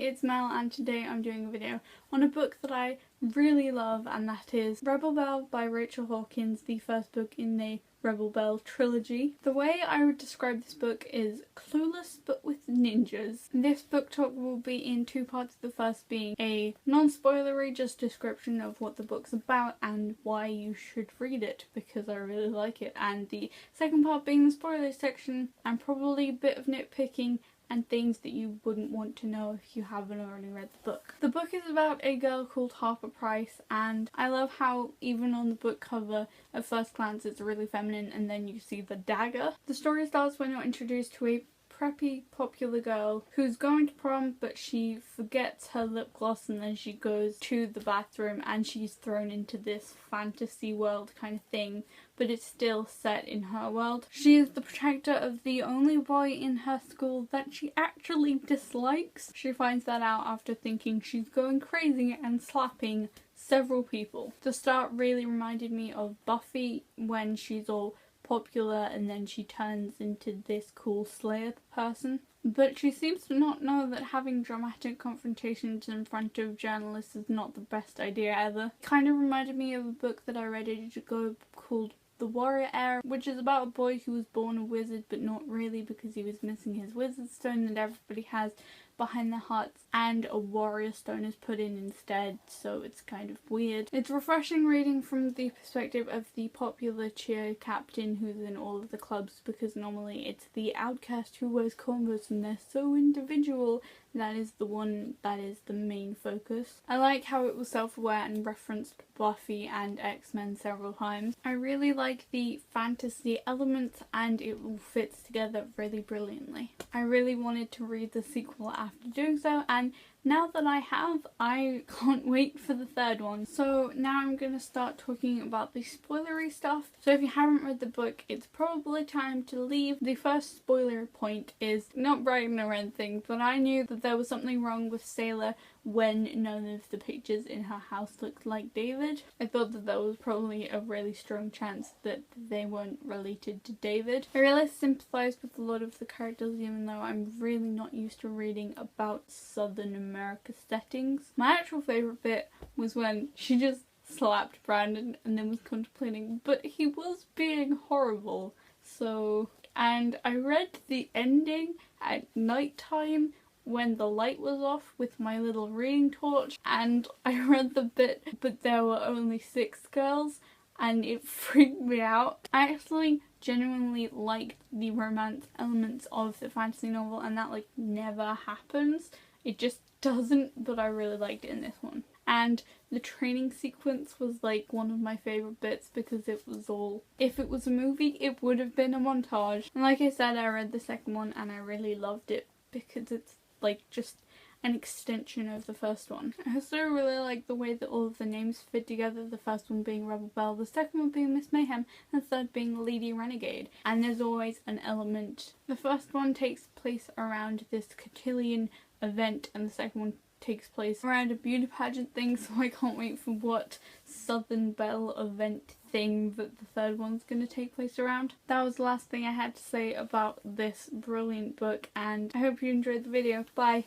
it's Mel and today I'm doing a video on a book that I really love, and that is Rebel Belle by Rachel Hawkins, the first book in the Rebel Belle trilogy. The way I would describe this book is clueless but with ninjas. This book talk will be in two parts, the first being a non-spoilery just description of what the book's about and why you should read it because I really like it, and the second part being the spoiler section and probably a bit of nitpicking and things that you wouldn't want to know if you haven't already read the book. The book is about a girl called Harper Price, and I love how even on the book cover at first glance it's really feminine and then you see the dagger. The story starts when you're introduced to a preppy popular girl who's going to prom, but she forgets her lip gloss and then she goes to the bathroom and she's thrown into this fantasy world kind of thing, but it's still set in her world. She is the protector of the only boy in her school that she actually dislikes. She finds that out after thinking she's going crazy and slapping several people. The start really reminded me of Buffy when she's all popular and then she turns into this cool slayer person. But she seems to not know that having dramatic confrontations in front of journalists is not the best idea ever. Kind of reminded me of a book that I read ages ago called The Warrior Heir, which is about a boy who was born a wizard but not really because he was missing his wizard stone that everybody has behind their hearts, and a warrior stone is put in instead, so it's kind of weird. It's refreshing reading from the perspective of the popular cheer captain who's in all of the clubs, because normally it's the outcast who wears combos and they're so individual. That is the one that is the main focus. I like how it was self-aware and referenced Buffy and X-Men several times. I really like the fantasy elements and it all fits together really brilliantly. I really wanted to read the sequel after doing so, and now that I have, I can't wait for the third one. So now I'm going to start talking about the spoilery stuff. So if you haven't read the book, it's probably time to leave. The first spoiler point is not bragging or anything, but I knew that there was something wrong with Sailor when none of the pictures in her house looked like David. I thought that there was probably a really strong chance that they weren't related to David. I really sympathised with a lot of the characters, even though I'm really not used to reading about Southern America settings. My actual favourite bit was when she just slapped Brandon and then was contemplating, but he was being horrible. So, and I read the ending at night time when the light was off with my little reading torch, and I read the bit but there were only 6 girls and it freaked me out. I actually genuinely liked the romance elements of the fantasy novel, and that like never happens. It just doesn't, but I really liked it in this one. And the training sequence was like one of my favourite bits because it was all, if it was a movie it would have been a montage. And like I said, I read the second one and I really loved it because it's like just an extension of the first one. I also really like the way that all of the names fit together, the first one being Rebel Belle, the second one being Miss Mayhem, and the third being Lady Renegade. And there's always an element. The first one takes place around this cotillion event and the second one takes place around a beauty pageant thing, so I can't wait for what Southern Belle event thing that the third one's going to take place around. That was the last thing I had to say about this brilliant book, and I hope you enjoyed the video. Bye!